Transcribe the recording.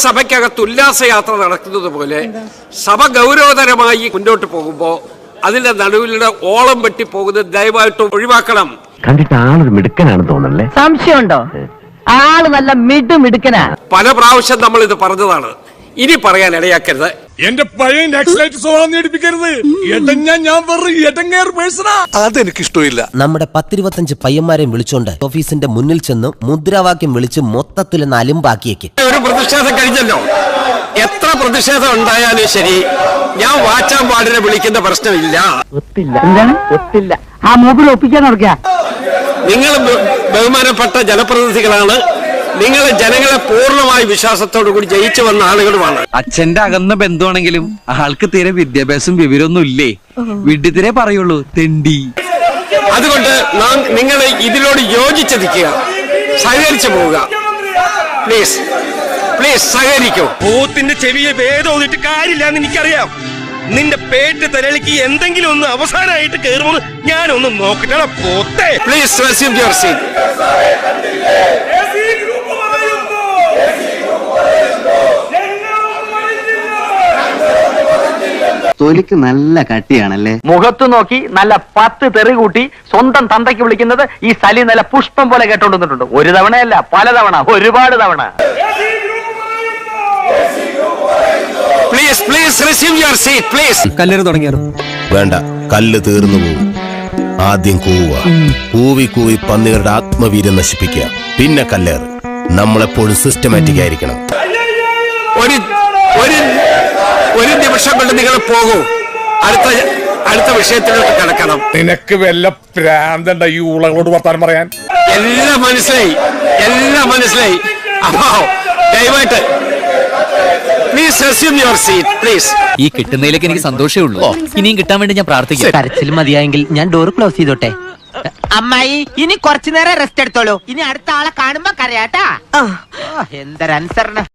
സഭയ്ക്കകത്ത് ഉല്ലാസയാത്ര നടക്കുന്നത് പോലെ സഭ ഗൗരവതരമായി മുന്നോട്ട് പോകുമ്പോൾ അതിന്റെ നടുവിലൂടെ ഓളം വെട്ടി പോകുന്നത് ദയവായിട്ട് ഒഴിവാക്കണം. കണ്ടിട്ട് ആളൊരു മിടുക്കനാണ് തോന്നല്ലേ? സംശയമുണ്ടോ? ആള് നല്ല മിടുമിടുക്കനാ. പല പ്രാവശ്യം നമ്മൾ ഇത് പറഞ്ഞതാണ്, ഇനി പറയാൻ ഇടയാക്കരുത്. എന്റെ പഴയ നക്സലൈറ്റ് സ്വഭാവം നേടിപ്പിക്കരുത്. അതെനിക്ക് ഇഷ്ടമില്ല. നമ്മുടെ 10-25 പയ്യന്മാരെയും വിളിച്ചോണ്ട് ഓഫീസിന്റെ മുന്നിൽ ചെന്ന് മുദ്രാവാക്യം വിളിച്ച് മൊത്തത്തിൽ അലിമ്പാക്കിയേക്ക്. ഒരു പ്രതിഷേധം കഴിഞ്ഞല്ലോ, എത്ര പ്രതിഷേധം ഉണ്ടായാലും ശരി, ഞാൻ വാച്ചാൻ പാടിനെ വിളിക്കുന്ന പ്രശ്നമില്ല. എന്താണ് ഒത്തില്ല? ആ മൂപ്പിൽ ഒപ്പിക്കാൻ നടക്കുക. നിങ്ങൾ ബഹുമാനപ്പെട്ട ജനപ്രതിനിധികളാണ്. നിങ്ങൾ ജനങ്ങളെ പൂർണ്ണമായ വിശ്വാസത്തോടു കൂടി ജയിച്ചു വന്ന ആളുകളുമാണ്. അച്ഛന്റെ അകന്ന ബന്ധുവാണെങ്കിലും ആൾക്ക് തീരെ വിദ്യാഭ്യാസം വിവരമൊന്നും ഇല്ലേ. വിഡ്ഢിത്തിരെ പറയുള്ളൂ, തെണ്ടി. അതുകൊണ്ട് നിങ്ങൾ ഇതിനോട് യോജിച്ച് നിൽക്കുക, സഹകരിച്ചു പോവുക. പ്ലീസ് പ്ലീസ് സഹകരിക്കൂ. പോത്തിന്റെ ചെവിയെ വേദോന്നിട്ട് കാര്യമില്ലാന്ന് എനിക്കറിയാം. നിന്റെ പേറ്റ് തലയിലേക്ക് എന്തെങ്കിലും ഒന്ന് അവസാനമായിട്ട് കയറുമെന്ന് ഞാനൊന്ന് നോക്കട്ടെ പോത്തെ. Please resume your seat. തൊലിക്ക് നല്ല കട്ടിയാണല്ലേ? മുഖത്ത് നോക്കി നല്ല 10 തെറി കൂട്ടി സ്വന്തം തന്തയ്ക്ക് വിളിക്കുന്നത് ഈ സലി നല്ല പുഷ്പം പോലെ കേട്ടോണ്ടിട്ടുണ്ട്. ഒരു തവണയല്ല, പലതവണ, ഒരുപാട് തവണ. Please please resume your seat please. കല്ലേറ് തുടങ്ങിയാലോ? വേണ്ട, കല്ല് തീർന്നു പോകും. ആദ്യം കൂവുക. കൂവി കൂവി പന്നികളുടെ ആത്മവീര്യം നശിപ്പിക്കുക, പിന്നെ കല്ലേറ്. നമ്മളെപ്പോഴും സിസ്റ്റമാറ്റിക് ആയിരിക്കണം. ഒരു നിമിഷം കൊണ്ട് നിങ്ങൾ പോകൂ. അടുത്ത വിഷയത്തിലോട്ട് കിടക്കണം. നിനക്ക് വല്ല പ്രാന്തണ്ട ഈ ഊളകളോട് വർത്താനം പറയാൻ? എല്ലാം മനസ്സിലായി. അപ്പോ ദയവായിട്ട് please resume your seat please. ഈ കിട്ടുന്നതിലേക്ക് എനിക്ക് സന്തോഷമേ ഉള്ളൂ. ഇനിയും കിട്ടാൻ വേണ്ടി ഞാൻ പ്രാർത്ഥിക്കാം. കരച്ചിൽ മതിയായെങ്കിൽ ഞാൻ ഡോർ ക്ലോസ് ചെയ്തോട്ടെ. അമ്മായി, ഇനി കുറച്ചു നേരം റെസ്റ്റ് എടുത്തോളൂ. ഇനി അടുത്ത ആളെ കാണുമ്പോ കരയാട്ടാ. എന്തൊരനുസരണം.